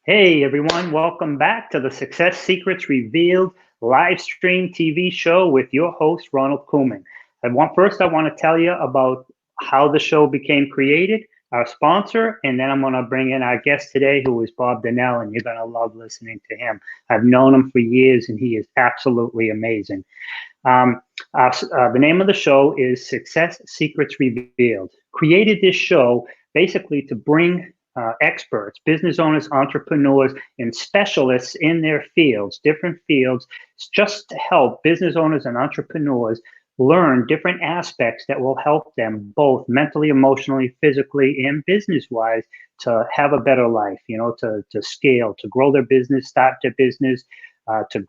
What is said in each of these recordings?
Hey everyone, welcome back to the Success Secrets Revealed live stream TV show with your host, Ronald Couming. First, I want to tell you about how the show became created, our sponsor, and then I'm going to bring in our guest today, who is Bob Donnell, and you're going to love listening to him. I've known him for years, and he is absolutely amazing. The name of the show is Success Secrets Revealed. Created this show basically to bring experts, business owners, entrepreneurs, and specialists in their fields, different fields, just to help business owners and entrepreneurs learn different aspects that will help them both mentally, emotionally, physically, and business-wise to have a better life, to scale, to grow their business, start their business, to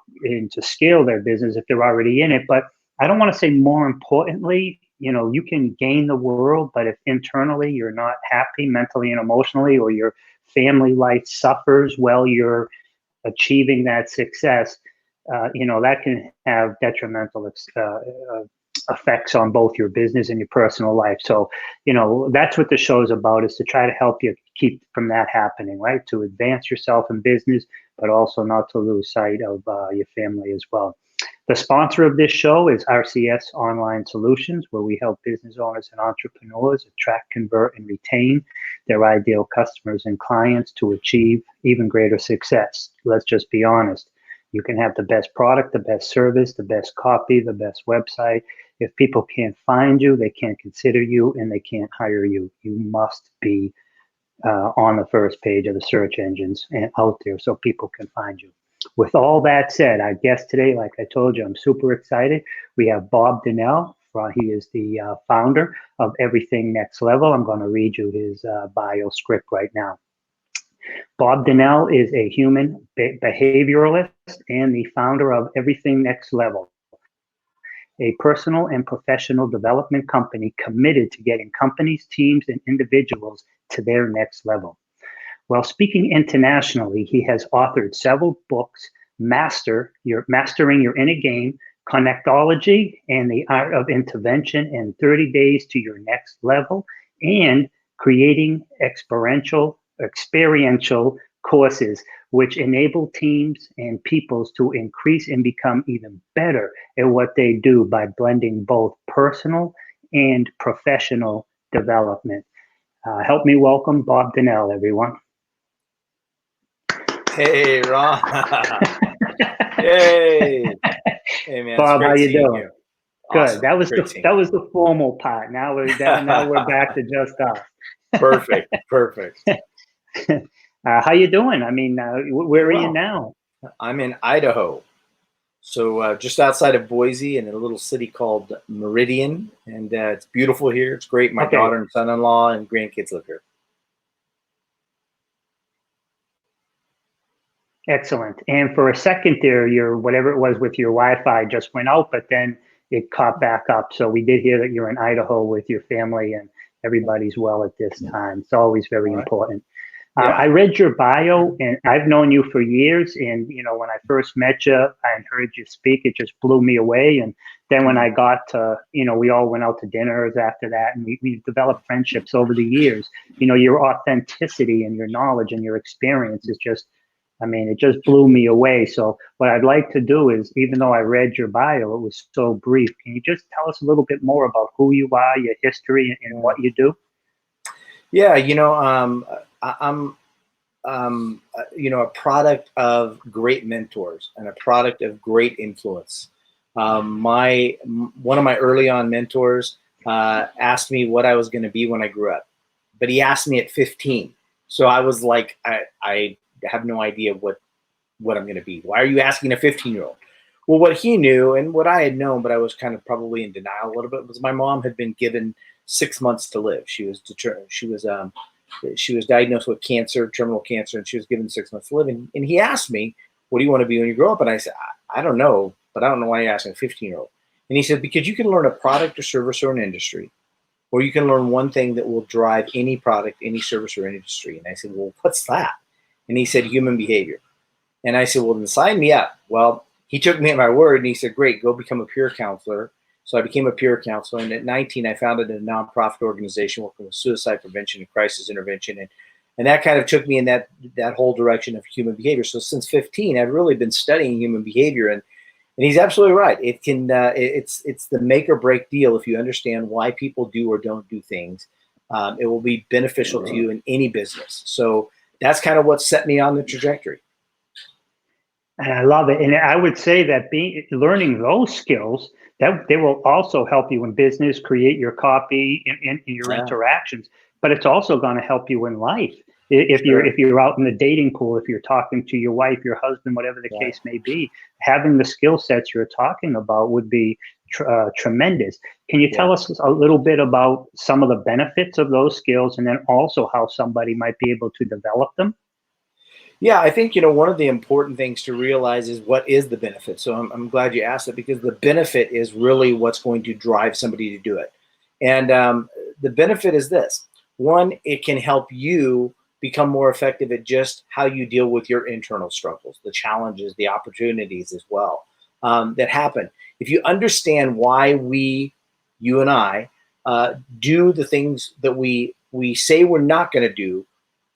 scale their business if they're already in it. But I don't want to say more importantly, you can gain the world, but if internally you're not happy mentally and emotionally, or your family life suffers while you're achieving that success, that can have detrimental effects on both your business and your personal life. So, that's what the show is about, is to try to help you keep from that happening, right? To advance yourself in business, but also not to lose sight of your family as well. The sponsor of this show is RCS Online Solutions, where we help business owners and entrepreneurs attract, convert, and retain their ideal customers and clients to achieve even greater success. Let's just be honest. You can have the best product, the best service, the best copy, the best website. If people can't find you, they can't consider you, and they can't hire you. You must be on the first page of the search engines and out there so people can find you. With all that said, our guest today, like I told you, I'm super excited. We have Bob Donnell. He is the founder of Everything Next Level. I'm going to read you his bio script right now. Bob Donnell is a human behavioralist and the founder of Everything Next Level, a personal and professional development company committed to getting companies, teams, and individuals to their next level. While speaking internationally, he has authored several books: Mastering Your Inner Game, Connectology, and the Art of Intervention in 30 Days to Your Next Level, and Creating Experiential Courses, which enable teams and peoples to increase and become even better at what they do by blending both personal and professional development. Help me welcome Bob Donnell, everyone. Hey, Ron. Hey. Hey, man. Bob, how you doing? You. Good. Awesome. That was the formal part. Now we're back to just us. Perfect. How you doing? I mean, where are you now? I'm in Idaho. So just outside of Boise, in a little city called Meridian. And it's beautiful here. It's great. My daughter and son-in-law and grandkids live here. Excellent. And for a second there, your whatever it was with your Wi-Fi just went out, but then it caught back up. So we did hear that you're in Idaho with your family and everybody's well at this time. It's always very important. I read your bio, and I've known you for years. And, when I first met you and heard you speak, it just blew me away. And then when I got to, we all went out to dinners after that, and we developed friendships over the years. Your authenticity and your knowledge and your experience is just, it just blew me away. So what I'd like to do is, even though I read your bio, it was so brief, can you just tell us a little bit more about who you are, your history, and what you do? Yeah, I'm, a product of great mentors and a product of great influence. One of my early on mentors asked me what I was going to be when I grew up, but he asked me at 15. So I was like, I have no idea what I'm going to be. Why are you asking a 15-year-old? Well, what he knew and what I had known, but I was kind of probably in denial a little bit, was my mom had been given 6 months to live. She was diagnosed with cancer, terminal cancer, and she was given 6 months to live. And he asked me, what do you want to be when you grow up? And I said, I don't know, but I don't know why you're asking a 15-year-old. And he said, because you can learn a product or service or an industry, or you can learn one thing that will drive any product, any service or industry. And I said, well, what's that? And he said, human behavior. And I said, well, then sign me up. Well, he took me at my word, and he said, great, go become a peer counselor. So I became a peer counselor, and at 19, I founded a nonprofit organization working with suicide prevention and crisis intervention. And And that kind of took me in that whole direction of human behavior. So since 15, I've really been studying human behavior, and he's absolutely right. It can it's the make or break deal. If you understand why people do or don't do things, it will be beneficial to you in any business. So that's kind of what set me on the trajectory. And I love it. And I would say that learning those skills, that they will also help you in business, create your copy in your interactions, but it's also going to help you in life. If you're out in the dating pool, if you're talking to your wife, your husband, whatever the case may be, having the skill sets you're talking about would be tremendous. Can you tell us a little bit about some of the benefits of those skills, and then also how somebody might be able to develop them? Yeah, I think, one of the important things to realize is what is the benefit. So I'm glad you asked it, because the benefit is really what's going to drive somebody to do it. And the benefit is this. One, it can help you become more effective at just how you deal with your internal struggles, the challenges, the opportunities as well that happen. If you understand why you and I, do the things that we say we're not going to do,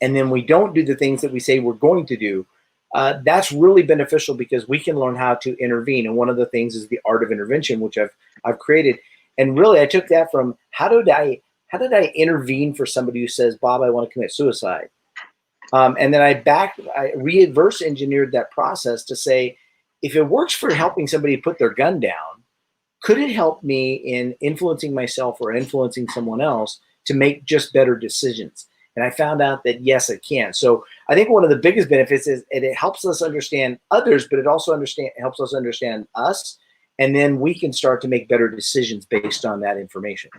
and then we don't do the things that we say we're going to do, that's really beneficial, because we can learn how to intervene. And one of the things is the art of intervention, which I've created. And really, I took that from how did I intervene for somebody who says, Bob, I want to commit suicide? And then I reverse engineered that process to say, if it works for helping somebody put their gun down, could it help me in influencing myself or influencing someone else to make just better decisions? And I found out that, yes, it can. So I think one of the biggest benefits is it helps us understand others, but it also helps us understand us. And then we can start to make better decisions based on that information.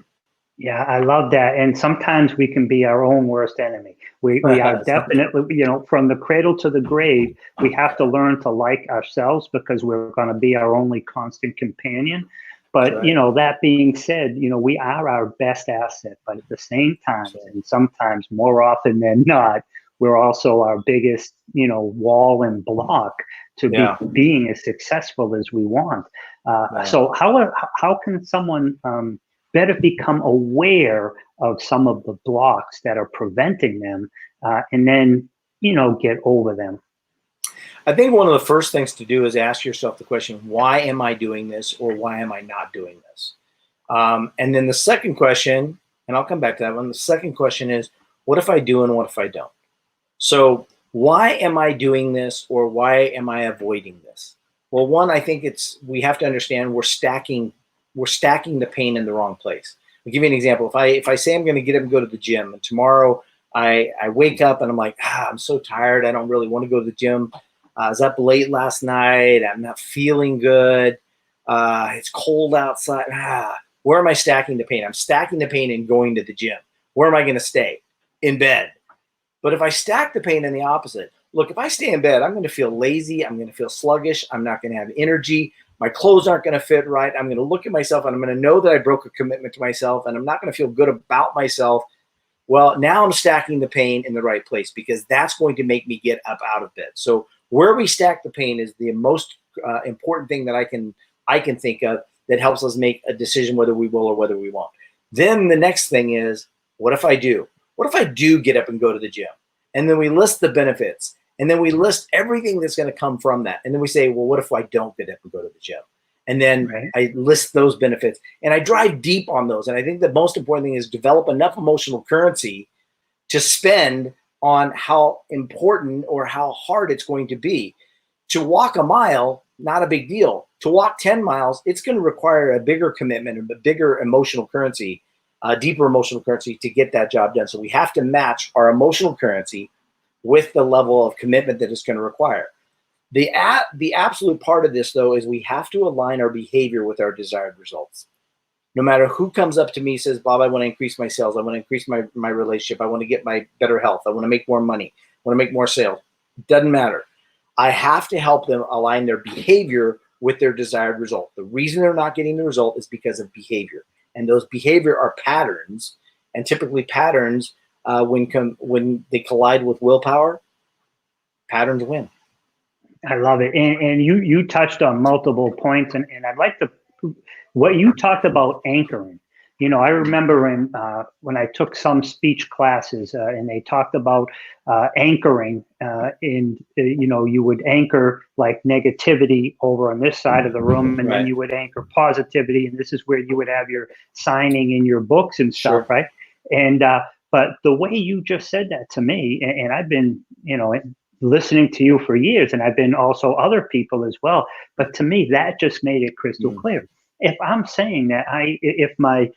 Yeah, I love that. And sometimes we can be our own worst enemy. We are definitely, from the cradle to the grave, we have to learn to like ourselves, because we're going to be our only constant companion. But, that being said, we are our best asset, but at the same time, and sometimes more often than not, we're also our biggest, wall and block to being as successful as we want. So how can someone better become aware of some of the blocks that are preventing them, and then, get over them? I think one of the first things to do is ask yourself the question, why am I doing this, or why am I not doing this? And then the second question, and I'll come back to that one, the second question is, what if I do and what if I don't? So why am I doing this, or why am I avoiding this? Well, one, I think we have to understand we're stacking the pain in the wrong place. I'll give you an example. If I say I'm going to get up and go to the gym, and tomorrow I wake up and I'm like, I'm so tired, I don't really want to go to the gym. I was up late last night. I'm not feeling good. It's cold outside. Where am I stacking the pain? I'm stacking the pain in going to the gym. Where am I going to stay? In bed. But if I stack the pain in the opposite, look, if I stay in bed, I'm going to feel lazy. I'm going to feel sluggish. I'm not going to have energy. My clothes aren't going to fit right. I'm going to look at myself and I'm going to know that I broke a commitment to myself, and I'm not going to feel good about myself. Well, now I'm stacking the pain in the right place, because that's going to make me get up out of bed. So where we stack the pain is the most important thing that I can think of that helps us make a decision whether we will or whether we won't. Then the next thing is, what if I do? What if I do get up and go to the gym? And then we list the benefits, and then we list everything that's going to come from that. And then we say, well, what if I don't get up and go to the gym? And then I list those benefits, and I drive deep on those. And I think the most important thing is develop enough emotional currency to spend on how important or how hard it's going to be. To walk a mile, not a big deal. To walk 10 miles, it's going to require a bigger commitment and a bigger emotional currency, deeper emotional currency to get that job done. So we have to match our emotional currency with the level of commitment that it's going to require. The absolute part of this, though, is we have to align our behavior with our desired results. No matter who comes up to me, says, Bob, I want to increase my sales. I want to increase my relationship. I want to get my better health. I want to make more money. I want to make more sales. It doesn't matter. I have to help them align their behavior with their desired result. The reason they're not getting the result is because of behavior. And those behavior are patterns. And typically patterns, when they collide with willpower, patterns win. I love it. And you touched on multiple points, and I'd like to, what you talked about anchoring, I remember when I took some speech classes and they talked about anchoring you would anchor like negativity over on this side of the room, and then Right. you would anchor positivity, and this is where you would have your signing in your books and stuff, Sure. right? And but the way you just said that to me, and I've been, listening to you for years, and I've been also other people as well, but to me that just made it crystal clear. If I'm saying that if my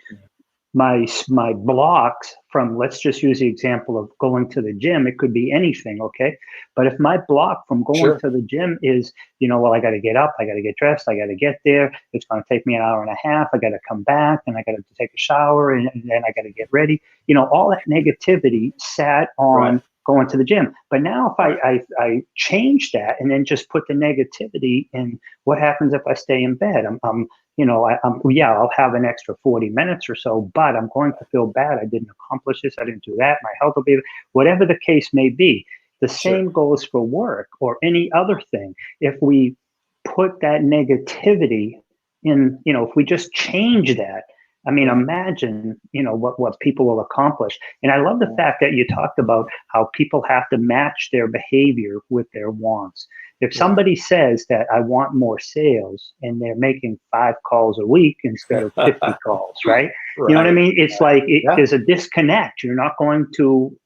blocks from, let's just use the example of going to the gym, it could be anything, okay? But if my block from going Sure. to the gym is, well, I got to get up, I got to get dressed, I got to get there, it's going to take me an hour and a half, I got to come back, and I got to take a shower, and then I got to get ready, all that negativity sat on Right. going to the gym. But now if Right. I change that and then just put the negativity in, what happens if I stay in bed? I'll have an extra 40 minutes or so, but I'm going to feel bad. I didn't accomplish this. I didn't do that. My health will be, whatever the case may be. The Sure. same goes for work or any other thing. If we put that negativity in, if we just change that, I mean, imagine, what people will accomplish. And I love the fact that you talked about how people have to match their behavior with their wants. If somebody says that I want more sales and they're making 5 calls a week instead of 50 calls, right? Right. You know what I mean? It's like Yeah. there's a disconnect. You're not going to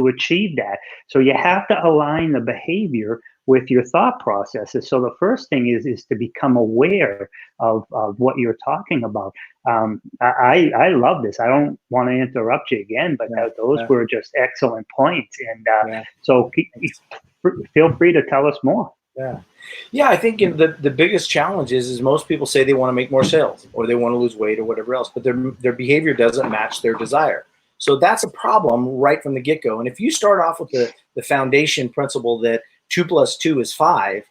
achieve that. So you have to align the behavior with your thought processes. So the first thing is to become aware of what you're talking about. I love this. I don't want to interrupt you again, but those were just excellent points. And so feel free to tell us more. Yeah, I think the biggest challenge is most people say they want to make more sales or they want to lose weight or whatever else, but their behavior doesn't match their desire. So that's a problem right from the get-go. And if you start off with the foundation principle that 2 + 2 is 5,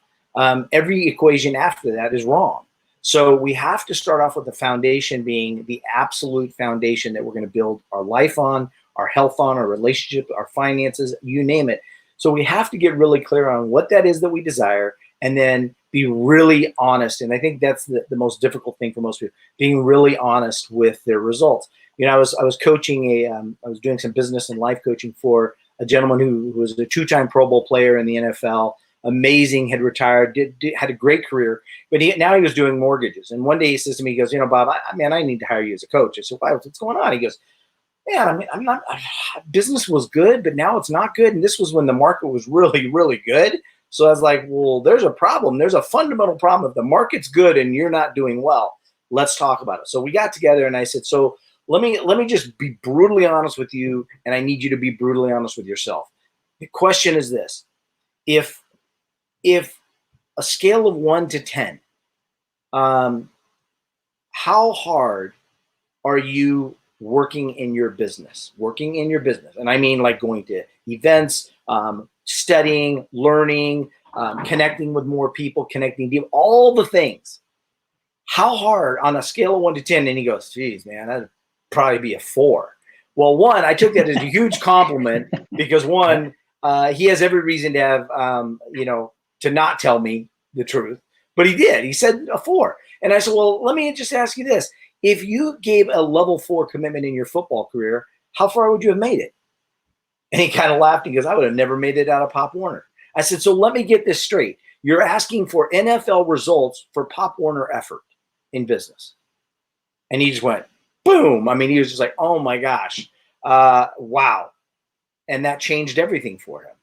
every equation after that is wrong. So we have to start off with the foundation being the absolute foundation that we're going to build our life on, our health on, our relationship, our finances, you name it. So we have to get really clear on what that is that we desire and then be really honest. And I think that's the most difficult thing for most people, being really honest with their results. I was coaching I was doing some business and life coaching for a gentleman who was a 2-time Pro Bowl player in the NFL, amazing, had retired, had a great career, but now he was doing mortgages. And one day he says to me, he goes, Bob, I need to hire you as a coach. I said, why? What's going on? He goes, man, I'm not, business was good, but now it's not good. And this was when the market was really, really good. So I was like, well, there's a problem. There's a fundamental problem. If the market's good and you're not doing well, let's talk about it. So we got together and I said, so let me just be brutally honest with you. And I need you to be brutally honest with yourself. The question is this: if a scale of 1 to 10, how hard are you working in your business? And I mean like going to events, studying, learning, connecting with more people, connecting people, all the things. How hard on a scale of 1 to 10? And he goes, geez, man, that'd probably be a 4. Well, one, I took that as a huge compliment because one, he has every reason to have, to not tell me the truth, but he did. He said a 4. And I said, well, let me just ask you this. If you gave a level 4 commitment in your football career, how far would you have made it? And he kind of laughed. He goes, I would have never made it out of Pop Warner. I said, so let me get this straight. You're asking for NFL results for Pop Warner effort in business. And he just went, boom. I mean, he was just like, oh my gosh, wow. And that changed everything for him.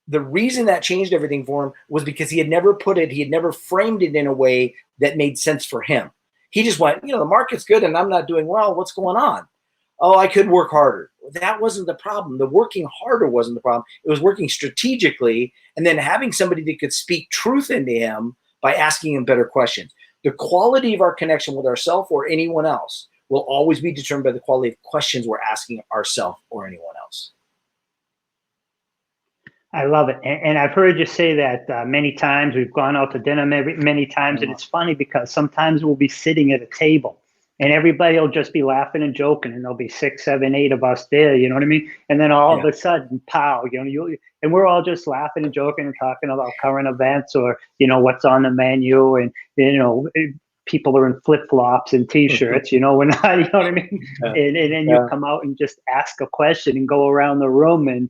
The reason that changed everything for him was because he had never framed it in a way that made sense for him. He just went, the market's good and I'm not doing well. What's going on? Oh, I could work harder. That wasn't the problem. The working harder wasn't the problem. It was working strategically and then having somebody that could speak truth into him by asking him better questions. The quality of our connection with ourselves or anyone else will always be determined by the quality of questions we're asking ourselves or anyone else. I love it. And I've heard you say that many times. We've gone out to dinner many times. And it's funny because sometimes we'll be sitting at a table and everybody will just be laughing and joking. And there'll be 6, 7, 8 of us there. You know what I mean? And then all of a sudden, pow, and we're all just laughing and joking and talking about current events or, what's on the menu. And, people are in flip-flops and t-shirts, you know, we're not, you know what I mean? Yeah. And then you come out and just ask a question and go around the room. And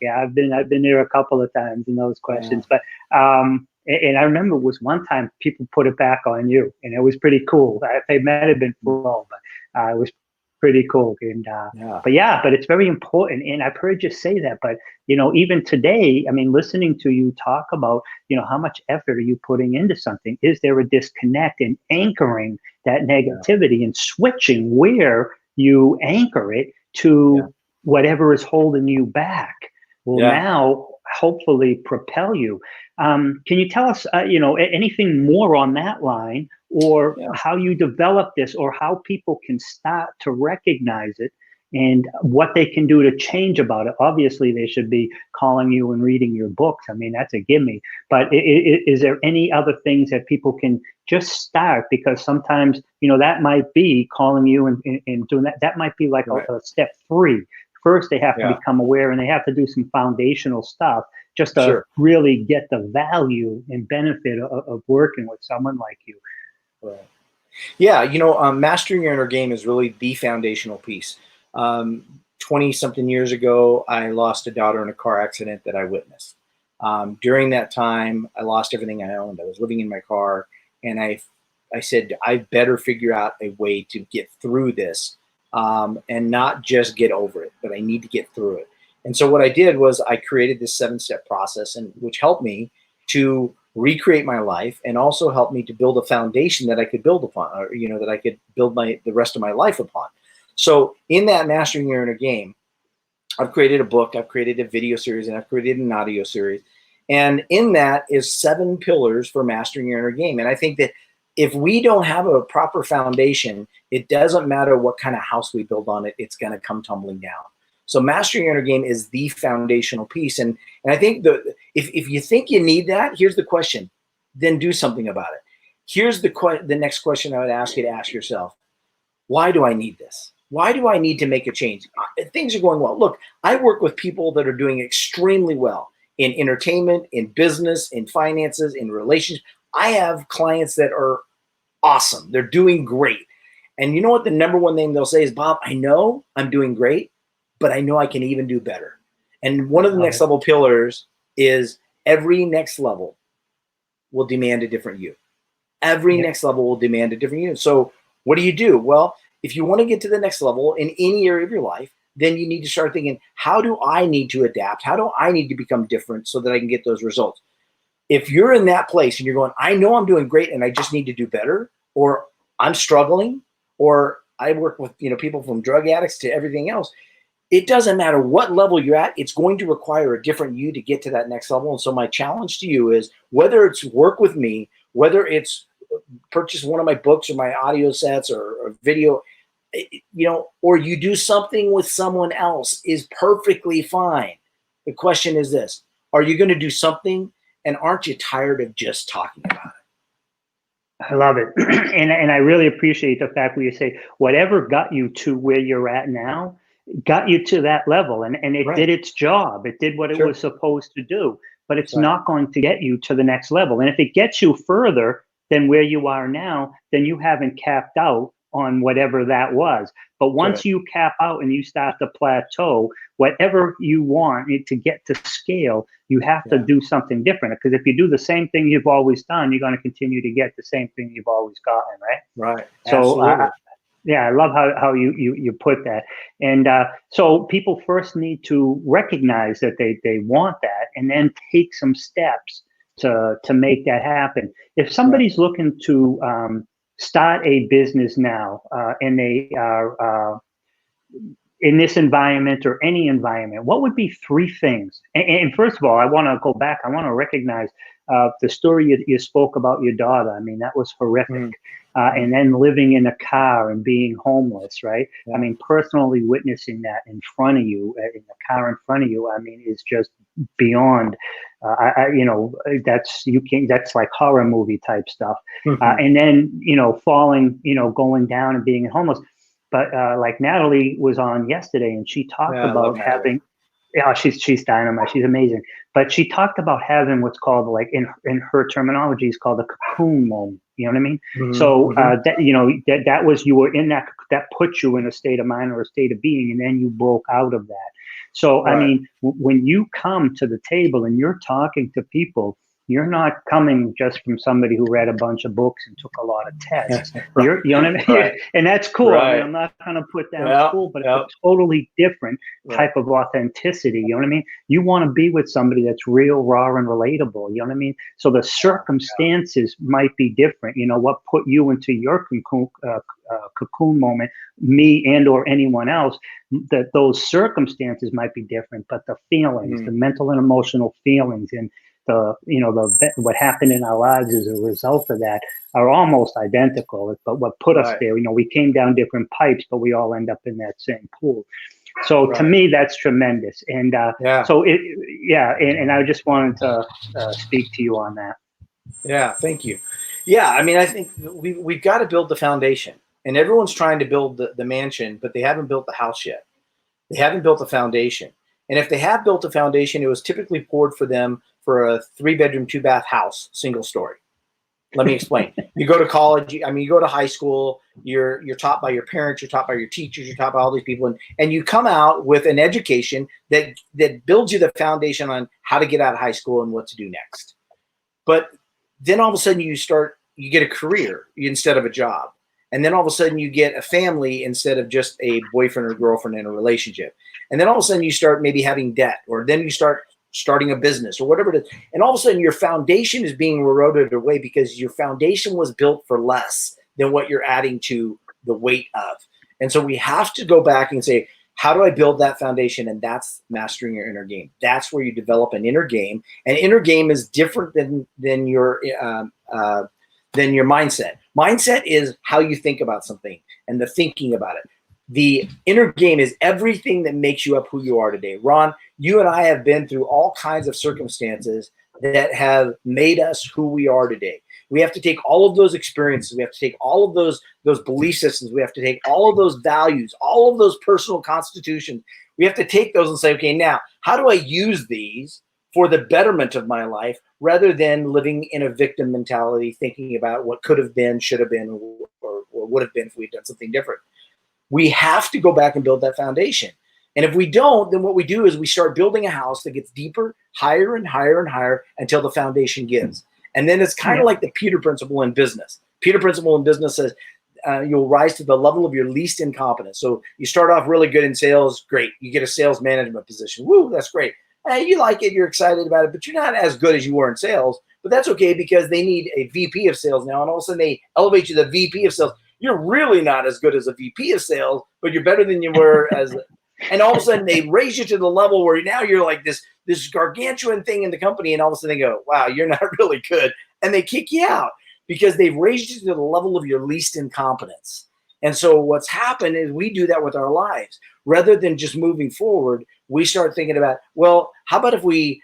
yeah, I've been there a couple of times in those questions. But and I remember was one time people put it back on you, and it was pretty cool. They might have been full, but it was pretty cool. And but it's very important. And I've heard you say that, but you know, even today, I mean, listening to you talk about, you know, how much effort are you putting into something? Is there a disconnect in anchoring that negativity and switching where you anchor it to whatever is holding you back will now hopefully propel you. Can you tell us, you know, anything more on that line, or how you develop this, or how people can start to recognize it and what they can do to change about it? Obviously, they should be calling you and reading your books. I mean, that's a gimme. But is there any other things that people can just start? Because sometimes, you know, that might be calling you and doing that. That might be like a step 3. First, they have to become aware, and they have to do some foundational stuff just to really get the value and benefit of working with someone like you. Right. Yeah, you know, mastering your inner game is really the foundational piece. 20-something years ago, I lost a daughter in a car accident that I witnessed. During that time, I lost everything I owned. I was living in my car, and I said, I better figure out a way to get through this, and not just get over it, but I need to get through it. And so what I did was I created this 7-step process, and which helped me to recreate my life, and also helped me to build a foundation that I could build upon, or, you know, that I could build the rest of my life upon. So in that Mastering Your Inner Game, I've created a book, I've created a video series, and I've created an audio series. And in that is 7 pillars for mastering your inner game. And I think that if we don't have a proper foundation, it doesn't matter what kind of house we build on it, it's going to come tumbling down. So mastering your inner game is the foundational piece. And I think if you think you need that, here's the question, then do something about it. Here's the next question I would ask you to ask yourself. Why do I need this? Why do I need to make a change? Things are going well. Look, I work with people that are doing extremely well in entertainment, in business, in finances, in relationships. I have clients that are awesome. They're doing great. And you know what the number one thing they'll say is, Bob, I know I'm doing great, but I know I can even do better. And one of the next level pillars is every next level will demand a different you. Every next level will demand a different you. So what do? Well, if you want to get to the next level in any area of your life, then you need to start thinking, how do I need to adapt? How do I need to become different so that I can get those results? If you're in that place and you're going, I know I'm doing great and I just need to do better, or I'm struggling, or I work with, you know, people from drug addicts to everything else, it doesn't matter what level you're at, it's going to require a different you to get to that next level. And so my challenge to you is, whether it's work with me, whether it's purchase one of my books or my audio sets or video, you know, or you do something with someone else, is perfectly fine. The question is this: are you going to do something, and aren't you tired of just talking about it? I love it. And I really appreciate the fact where you say whatever got you to where you're at now got you to that level, and it did its job. It did what it was supposed to do, but it's not going to get you to the next level. And if it gets you further than where you are now, then you haven't capped out on whatever that was. But once you cap out and you start to plateau, whatever you want it to get to scale, you have to do something different. Because if you do the same thing you've always done, you're going to continue to get the same thing you've always gotten, right? Right. So I love how you put that. And so people first need to recognize that they want that, and then take some steps to make that happen. If somebody's looking to start a business now, and they are in this environment or any environment, what would be 3 things? And first of all, I want to go back. I want to recognize the story you spoke about your daughter. I mean, that was horrific. And then living in a car and being homeless, right? I mean, personally witnessing that in front of you, in the car in front of you, I mean, is just beyond, you know, that's like horror movie type stuff. And then, you know, falling, you know, going down and being homeless. But like Natalie was on yesterday, and she talked about having, Yeah, she's dynamite. She's amazing. But she talked about having what's called, like, in her terminology, is called a cocoon moment. You know what I mean? So that, you know, that was, you were in that put you in a state of mind or a state of being, and then you broke out of that. So I mean, when you come to the table and you're talking to people, you're not coming just from somebody who read a bunch of books and took a lot of tests. You know what I mean? Right. And that's cool. I mean, Right. I'm not going to put down school, but it's a totally different type of authenticity. You know what I mean? You want to be with somebody that's real, raw, and relatable. You know what I mean? So the circumstances might be different. You know, what put you into your cocoon moment, me and or anyone else, that those circumstances might be different, but the feelings, the mental and emotional feelings, and what happened in our lives as a result of that are almost identical. But what put us there, you know, we came down different pipes, but we all end up in that same pool. So to me, that's tremendous. And so and I just wanted to speak to you on that. Yeah, thank you. Yeah, I mean, I think we've got to build the foundation, and everyone's trying to build the mansion, but they haven't built the house yet. They haven't built the foundation. And if they have built a foundation, it was typically poured for them for a 3-bedroom, 2-bath house, single story. Let me explain. You go to college, you go to high school, you're taught by your parents, you're taught by your teachers, you're taught by all these people, and you come out with an education that builds you the foundation on how to get out of high school and what to do next. But then all of a sudden you get a career instead of a job. And then all of a sudden you get a family instead of just a boyfriend or girlfriend in a relationship. And then all of a sudden you start maybe having debt, or then you starting a business or whatever it is. And all of a sudden your foundation is being eroded away because your foundation was built for less than what you're adding to the weight of. And so we have to go back and say, how do I build that foundation? And that's mastering your inner game. That's where you develop an inner game. And inner game is different than your mindset. Mindset is how you think about something and the thinking about it. The inner game is everything that makes you up who you are today. Ron, you and I have been through all kinds of circumstances that have made us who we are today. We have to take all of those experiences. We have to take all of those belief systems. We have to take all of those values, all of those personal constitutions. We have to take those and say, okay, now how do I use these for the betterment of my life, rather than living in a victim mentality, thinking about what could have been, should have been, or would have been if we'd done something different. We have to go back and build that foundation. And if we don't, then what we do is we start building a house that gets deeper, higher and higher and higher until the foundation gives. And then it's kind of like the Peter Principle in business. Peter Principle in business says you'll rise to the level of your least incompetence. So you start off really good in sales, great. You get a sales management position. Woo, that's great. Hey, you like it, you're excited about it, but you're not as good as you were in sales. But that's okay, because they need a VP of sales now, and all of a sudden they elevate you to the VP of sales. You're really not as good as a VP of sales, but you're better than you were as and all of a sudden they raise you to the level where now you're like this gargantuan thing in the company, and all of a sudden they go, wow, you're not really good. And they kick you out because they've raised you to the level of your least incompetence. And so what's happened is we do that with our lives. Rather than just moving forward, we start thinking about, well, how about if we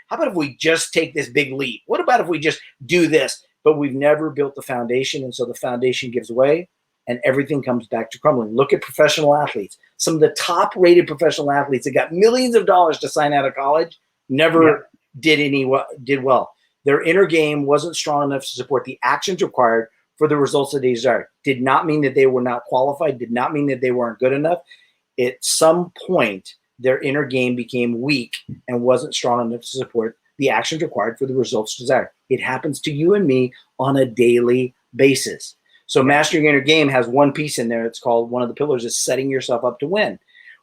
just take this big leap? What about if we just do this? But we've never built the foundation, and so the foundation gives way and everything comes back to crumbling. Look at professional athletes. Some of the top-rated professional athletes that got millions of dollars to sign out of college never did well. Their inner game wasn't strong enough to support the actions required for the results that they desired. Did not mean that they were not qualified, did not mean that they weren't good enough. At some point, their inner game became weak and wasn't strong enough to support the actions required for the results desired. It happens to you and me on a daily basis. So mastering your inner game has one piece in there. It's called, one of the pillars is setting yourself up to win.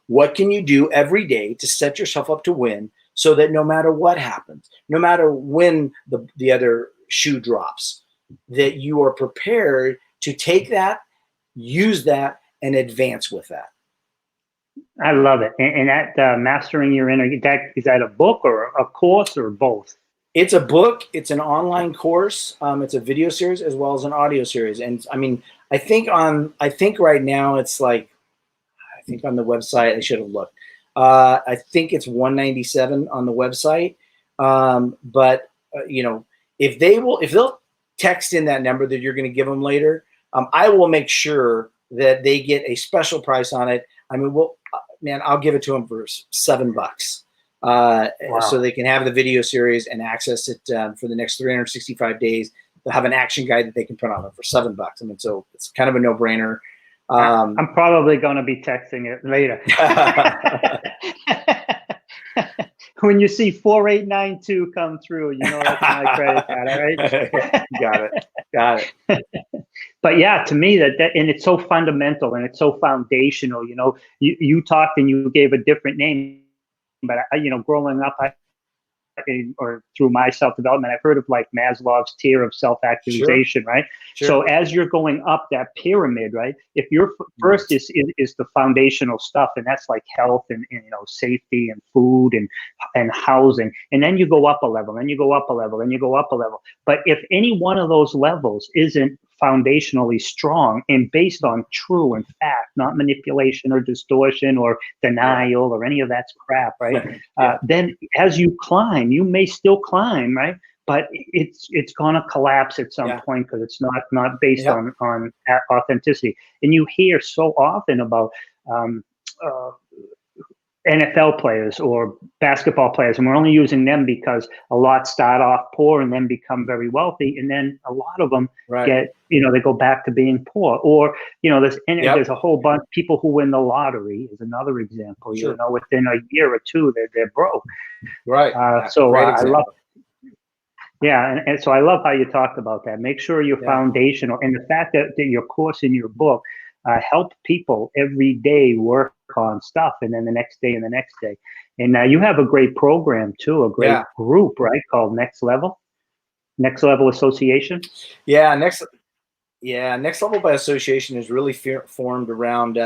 What can you do every day to set yourself up to win, so that no matter what happens, no matter when the other shoe drops, that you are prepared to take that, use that, and advance with that. I love it. And that mastering your inner, is that a book or a course or both? It's a book. It's an online course. It's a video series as well as an audio series. And I mean, I think right now it's like, I think on the website, I should have looked. I think it's $197 on the website. But you know, if they'll text in that number that you're going to give them later, I will make sure that they get a special price on it. I mean, I'll give it to them for $7. so they can have the video series and access it for the next 365 days. They'll have an action guide that they can put on it for $7. I mean, so it's kind of a no-brainer. I'm probably going to be texting it later. When you see 4892 come through, you know that's my credit card, all right? Got it. But yeah, to me that and it's so fundamental and it's so foundational. You know, you talked and you gave a different name, but growing up, or through my self-development, I've heard of like Maslow's tier of self-actualization, right? Sure. So as you're going up that pyramid, right? If your first is the foundational stuff, and that's like health and safety and food and housing, and then you go up a level, and you go up a level, and you go up a level. But if any one of those levels isn't foundationally strong and based on true and fact, not manipulation or distortion or denial or any of that crap, right? Then as you climb, you may still climb, right? But it's gonna collapse at some point because it's not based on authenticity. And you hear so often about NFL players or basketball players, and we're only using them because a lot start off poor and then become very wealthy, and then a lot of them get, they go back to being poor. Or there's a whole bunch of people who win the lottery is another example. Sure. Within a year or two, they're broke. Right. I love. Yeah, and so I love how you talked about that. Make sure you're foundational, and the fact that your course in your book help people every day work on stuff, and then the next day and the next day. And you have a great program too, a great group, right? Called Next Level Association. Next Level by Association is really formed around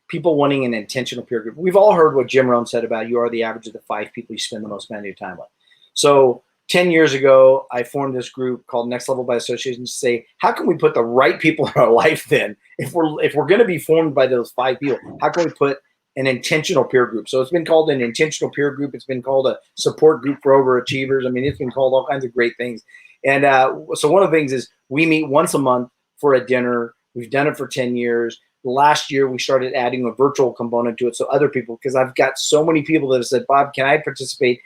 people wanting an intentional peer group. We've all heard what Jim Rohn said about you are the average of the 5 people you spend the most amount of your time with. So 10 years ago, I formed this group called Next Level by Association to say, how can we put the right people in our life then? If we're going to be formed by those 5 people, how can we put an intentional peer group? So it's been called an intentional peer group. It's been called a support group for overachievers. I mean, it's been called all kinds of great things. And so one of the things is we meet once a month for a dinner. We've done it for 10 years. Last year, we started adding a virtual component to it. So other people, because I've got so many people that have said, Bob, can I participate?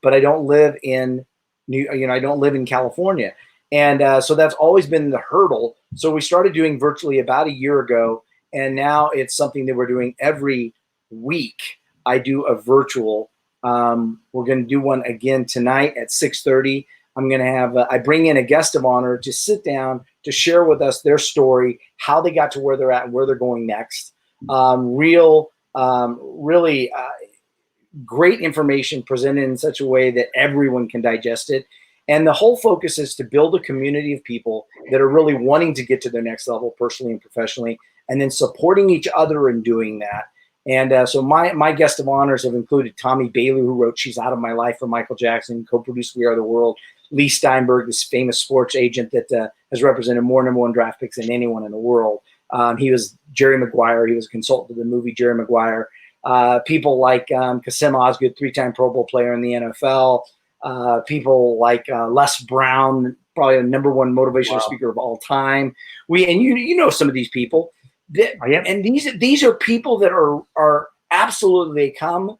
But I don't live in I don't live in California. And so that's always been the hurdle. So we started doing virtually about a year ago. And now it's something that we're doing every week. I do a virtual. We're going to do one again tonight at 6:30. I'm going to have, I bring in a guest of honor to sit down to share with us their story, how they got to where they're at and where they're going next. Really great information presented in such a way that everyone can digest it. And the whole focus is to build a community of people that are really wanting to get to their next level personally and professionally, and then supporting each other in doing that. And so my guest of honors have included Tommy Bailey, who wrote She's Out of My Life for Michael Jackson, co-produced We Are the World, Lee Steinberg, this famous sports agent that has represented more #1 draft picks than anyone in the world. He was Jerry Maguire. He was a consultant to the movie Jerry Maguire. People like Kasim Osgood, 3-time Pro Bowl player in the NFL. People like Les Brown, probably the #1 motivational speaker of all time. You know some of these people. And these are people that are absolutely, they come,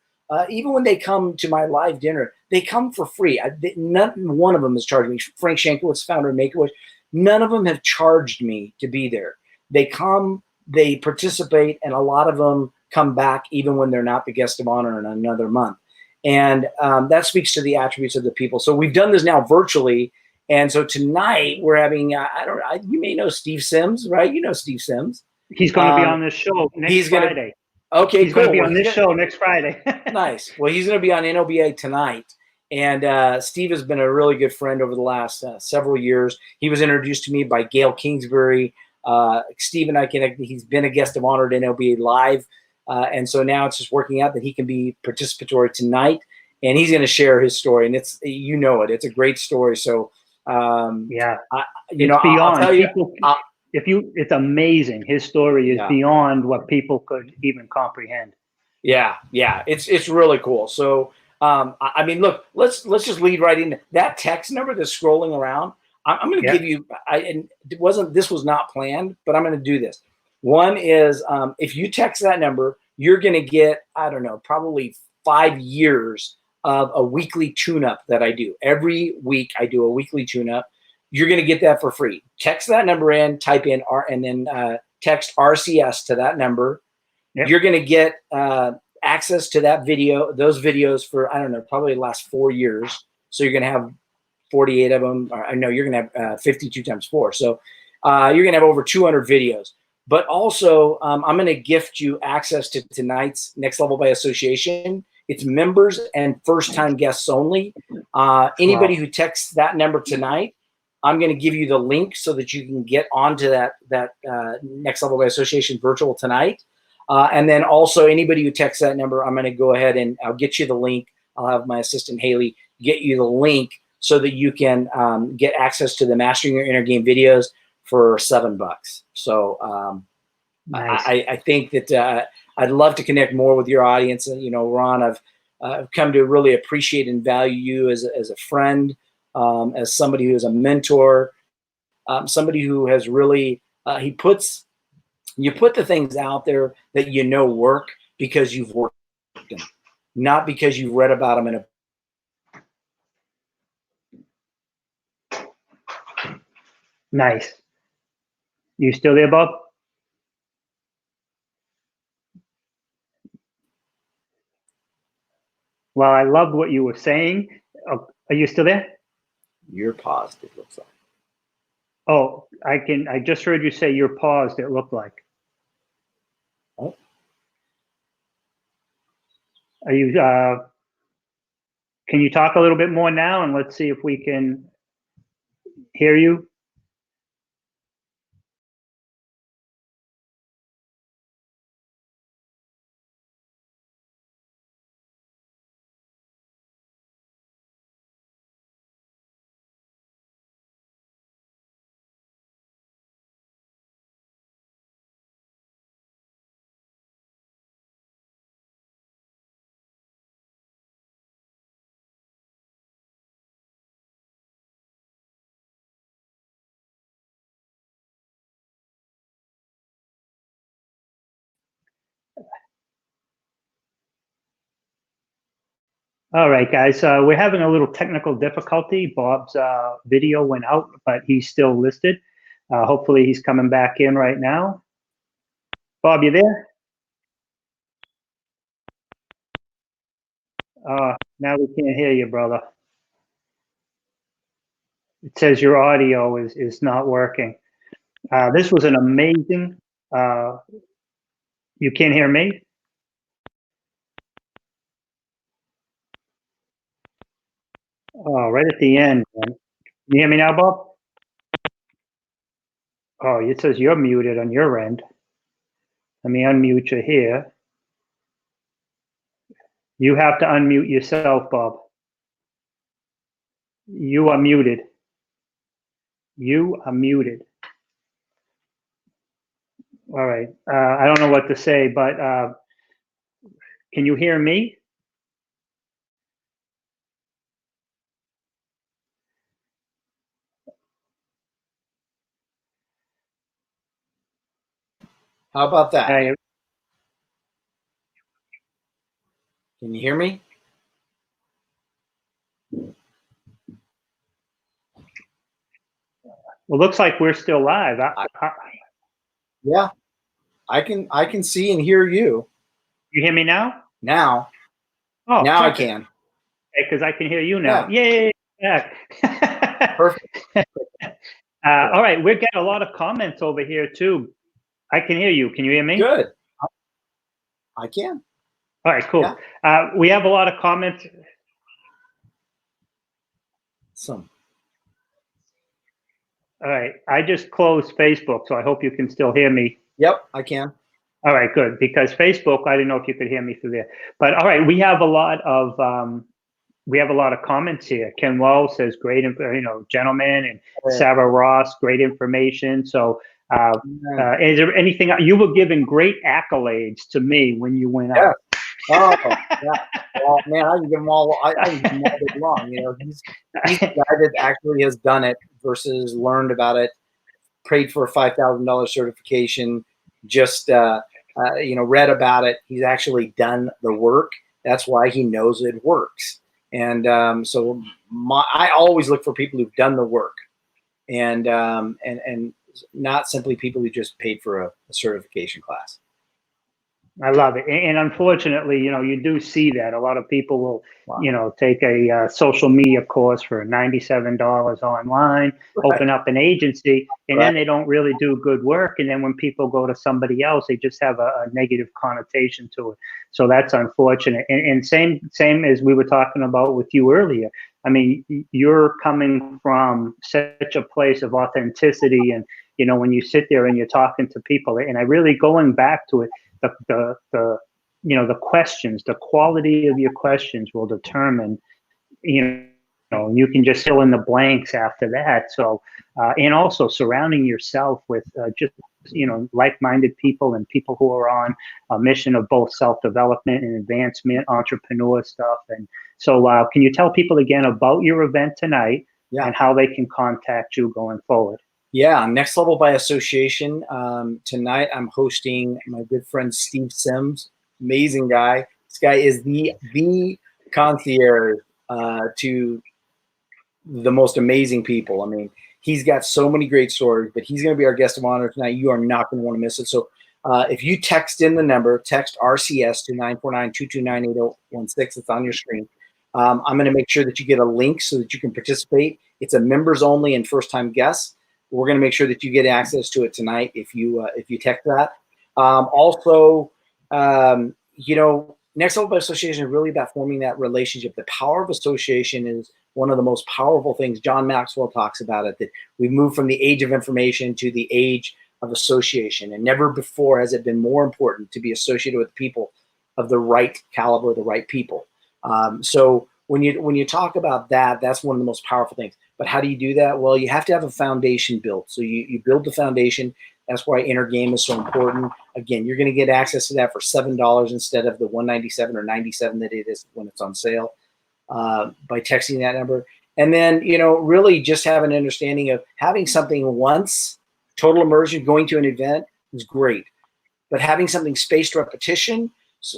even when they come to my live dinner, they come for free. Not one of them is charging me. Frank Shankowitz, founder of Make-A-Wish, none of them have charged me to be there. They come, they participate, and a lot of them come back even when they're not the guest of honor in another month. And that speaks to the attributes of the people. So we've done this now virtually. And so tonight we're having, you may know Steve Sims, right? You know Steve Sims. He's going to be on this show next Friday. Okay, he's going to be on this show next Friday. Nice. Well, he's going to be on NOBA tonight. And Steve has been a really good friend over the last several years. He was introduced to me by Gail Kingsbury. Steve and I connected. He's been a guest of honor at NOBA Live. And so now it's just working out that he can be participatory tonight. And he's going to share his story. And it's, it's a great story. So, beyond. I'll tell you. It's amazing. His story is beyond what people could even comprehend. Yeah. It's really cool. So, I mean, look, let's just lead right into that text number that's scrolling around. I'm going to give you, this was not planned, but I'm going to do this. One is, if you text that number, you're going to get, I don't know, probably 5 years of a weekly tune-up that I do. Every week I do a weekly tune-up. You're going to get that for free. Text that number in, type in and then text RCS to that number. Yep. You're going to get access to that video, those videos for, I don't know, probably the last 4 years. So you're going to have 48 of them. Or, no, you're going to have 52 times 4. So you're going to have over 200 videos. But also, I'm going to gift you access to tonight's Next Level by Association. It's members and first-time guests only. Anybody who texts that number tonight, I'm going to give you the link so that you can get onto that Next Level by Association virtual tonight. And then also anybody who texts that number, I'm going to go ahead and I'll get you the link. I'll have my assistant Haley get you the link so that you can get access to the Mastering Your Inner Game videos for $7. So nice. I think that I'd love to connect more with your audience. You know, Ron, I've come to really appreciate and value you as a friend, as somebody who is a mentor, somebody who has really you put the things out there that you know work because you've worked them, not because you've read about them in a. Nice. You still there, Bob? Well, I loved what you were saying. Are you still there? You're paused, it looks like. Oh, I just heard you say you're paused, it looked like. Oh. Are you, can you talk a little bit more now, and let's see if we can hear you? All right, guys, we're having a little technical difficulty. Bob's video went out, but he's still listed. Hopefully he's coming back in right now. Bob, you there? Now we can't hear you, brother. It says your audio is not working. This was an amazing, you can't hear me? Oh, right at the end, man. You hear me now, Bob? Oh, it says you're muted on your end. Let me unmute you here. You have to unmute yourself, Bob. You are muted. You are muted. All right. I don't know what to say, but can you hear me? How about that? Can you hear me? Well, looks like we're still live. Yeah, I can see and hear you. You hear me now? Now. Oh, now perfect. I can. Because I can hear you now. Yeah. Yeah. Perfect. All right, we're getting a lot of comments over here too. I can hear you. Can you hear me? Good. I can. All right, cool. Yeah. We have a lot of comments. Some. All right, I just closed Facebook, so I hope you can still hear me. Yep, I can. All right, good. Because Facebook, I didn't know if you could hear me through there. But all right, we have a lot of comments here. Ken Lowe says, "Great, gentlemen," and Sarah Ross, "Great information." So, is there anything you were giving great accolades to me when you went out? Oh, yeah. Well, man, I can give them all. I can give them all day long. You know, he's the guy that actually has done it versus learned about it, prayed for a $5,000 certification, just read about it. He's actually done the work, That's why he knows it works. And so I always look for people who've done the work, and not simply people who just paid for a certification class. I love it. And unfortunately, you do see that a lot of people will, Wow. take a social media course for $97 online, Right. open up an agency, and Right. then they don't really do good work. And then when people go to somebody else, they just have a negative connotation to it. So that's unfortunate. And same as we were talking about with you earlier. I mean, you're coming from such a place of authenticity, and when you sit there and you're talking to people, and I really going back to it, the questions, the quality of your questions will determine, you can just fill in the blanks after that. So, and also surrounding yourself with just, like-minded people and people who are on a mission of both self-development and advancement, entrepreneur stuff. And so, can you tell people again about your event tonight Yeah. and how they can contact you going forward? Yeah, Next Level by Association. Tonight I'm hosting my good friend Steve Sims, amazing guy. This guy is the concierge to the most amazing people. I mean, he's got so many great stories, but he's going to be our guest of honor tonight. You are not going to want to miss it. So if you text in the number, text RCS to 949-229-8016. It's on your screen. I'm going to make sure that you get a link so that you can participate. It's a members only and first time guests. We're going to make sure that you get access to it tonight if you text that. Also, Next Level by Association is really about forming that relationship. The power of association is one of the most powerful things. John Maxwell talks about it, that we move from the age of information to the age of association. And never before has it been more important to be associated with people of the right caliber, the right people. So when you talk about that, that's one of the most powerful things. But how do you do that? Well, you have to have a foundation built. So you build the foundation. That's why Inner Game is so important. Again, you're going to get access to that for $7 instead of the $197 or $97 that it is when it's on sale, by texting that number. And then, really just have an understanding of having something once, total immersion, going to an event is great. But having something spaced repetition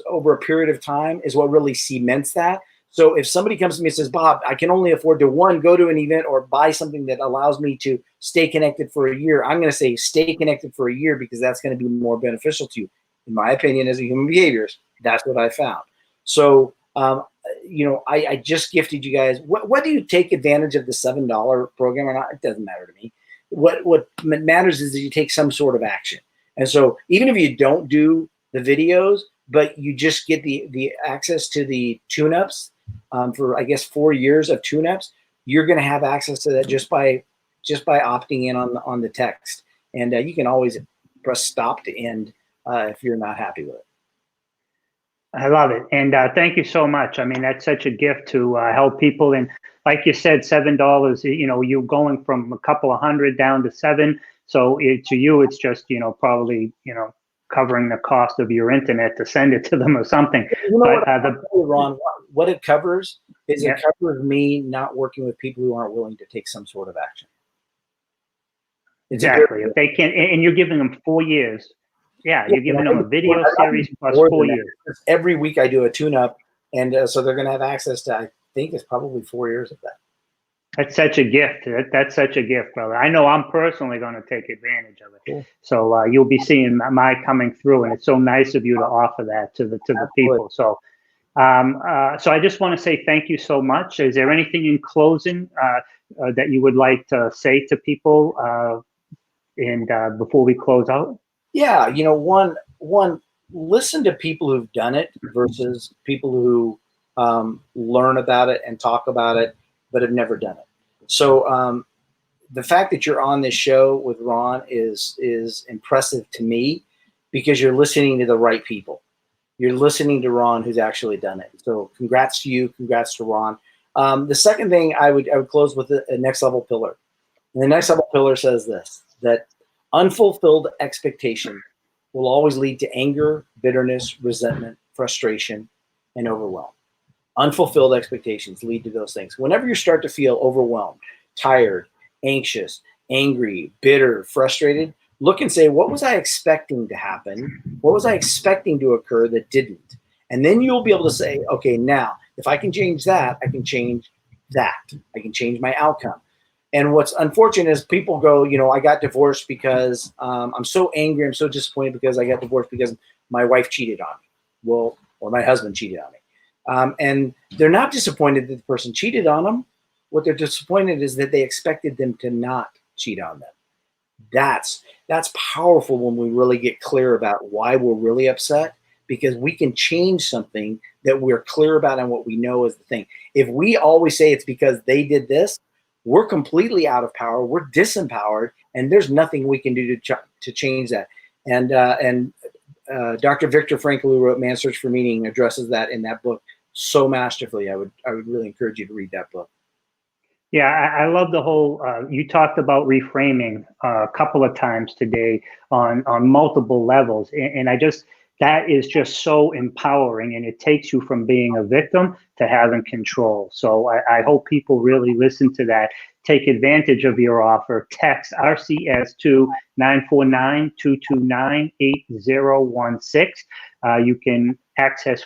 over a period of time is what really cements that. So if somebody comes to me and says, Bob, I can only afford to, one, go to an event or buy something that allows me to stay connected for a year, I'm going to say stay connected for a year because that's going to be more beneficial to you. In my opinion, as a human behaviorist, that's what I found. So, I just gifted you guys. What do you take advantage of the $7 program or not? It doesn't matter to me. What matters is that you take some sort of action. And so even if you don't do the videos, but you just get the access to the tune-ups for, I guess, 4 years of tune-ups, you're going to have access to that just by opting in on the text. And you can always press stop to end if you're not happy with it. I love it. And thank you so much. I mean, that's such a gift to help people. And like you said, $7, you're going from a couple of hundred down to $7. So to you, it's just, probably, covering the cost of your internet to send it to them or something. But Ron, what it covers is Yeah. it covers me not working with people who aren't willing to take some sort of action. Exactly. If they can't, and you're giving them 4 years. Yeah, you're giving them a video series plus 4 years. Every week I do a tune-up, and so they're going to have access to, I think it's probably 4 years of that. That's such a gift. That's such a gift, brother. I know I'm personally going to take advantage of it. Cool. So you'll be seeing my coming through, and it's so nice of you to offer that to the people. So, so I just want to say thank you so much. Is there anything in closing that you would like to say to people, and before we close out? Yeah, one, listen to people who've done it versus people who learn about it and talk about it, but have never done it. So the fact that you're on this show with Ron is impressive to me because you're listening to the right people. You're listening to Ron, who's actually done it. So congrats to you. Congrats to Ron. The second thing I would close with a next level pillar. And the next level pillar says this, that unfulfilled expectation will always lead to anger, bitterness, resentment, frustration, and overwhelm. Unfulfilled expectations lead to those things. Whenever you start to feel overwhelmed, tired, anxious, angry, bitter, frustrated, look and say, what was I expecting to happen? What was I expecting to occur that didn't? And then you'll be able to say, okay, now if I can change that, I can change that. I can change my outcome. And what's unfortunate is people go, I got divorced because I'm so angry. I'm so disappointed because I got divorced because my wife cheated on me. Well, or my husband cheated on me. And they're not disappointed that the person cheated on them. What they're disappointed is that they expected them to not cheat on them. That's powerful when we really get clear about why we're really upset, because we can change something that we're clear about and what we know is the thing. If we always say it's because they did this, we're completely out of power. We're disempowered, and there's nothing we can do to change that. And Dr. Viktor Frankl, who wrote Man's Search for Meaning, addresses that in that book so masterfully. I would really encourage you to read that book. Yeah, I love the whole, you talked about reframing a couple of times today on multiple levels. And that is just so empowering, and it takes you from being a victim to having control. So I hope people really listen to that. Take advantage of your offer. Text RCS to 949-229-8016. You can access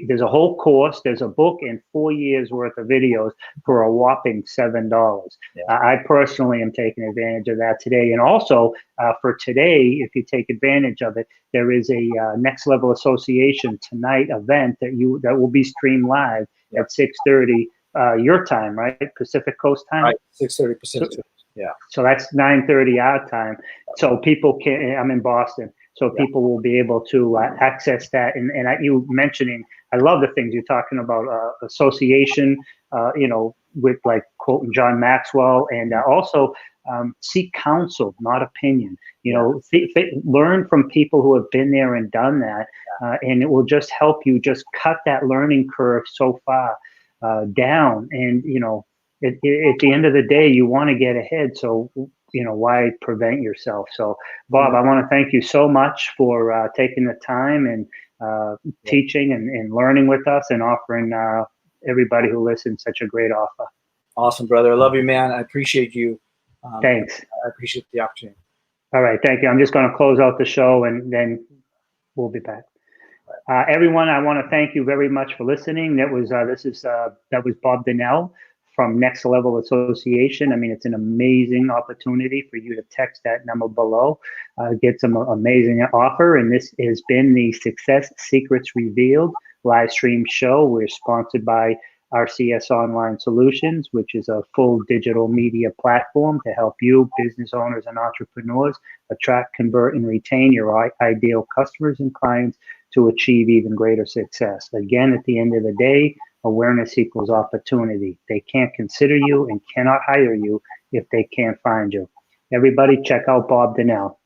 there's a whole course, there's a book, and 4 years worth of videos for a whopping $7. Yeah. I personally am taking advantage of that today. And also for today, if you take advantage of it, there is a Next Level Association tonight event that will be streamed live at 6:30 your time, right? Pacific Coast time? Right, 6:30 Pacific. Yeah. So that's 9:30 our time. So people I'm in Boston. So people will be able to access that. And you mentioning, I love the things you're talking about, association, with like quoting John Maxwell, and also seek counsel, not opinion. Learn from people who have been there and done that, and it will just help you just cut that learning curve so far down. And, at the end of the day, you want to get ahead. So, why prevent yourself? So, Bob, I want to thank you so much for taking the time and teaching and learning with us, and offering everybody who listens such a great offer. Awesome, brother. I love you, man. I appreciate you. Thanks. I appreciate the opportunity. All right. Thank you. I'm just going to close out the show, and then we'll be back. Everyone, I want to thank you very much for listening. That was Bob Donnell from Next Level Association. I mean, it's an amazing opportunity for you to text that number below, get some amazing offer. And this has been the Success Secrets Revealed live stream show. We're sponsored by RCS Online Solutions, which is a full digital media platform to help you, business owners and entrepreneurs, attract, convert, and retain your ideal customers and clients to achieve even greater success. Again, at the end of the day, awareness equals opportunity. They can't consider you and cannot hire you if they can't find you. Everybody check out Bob Donnell.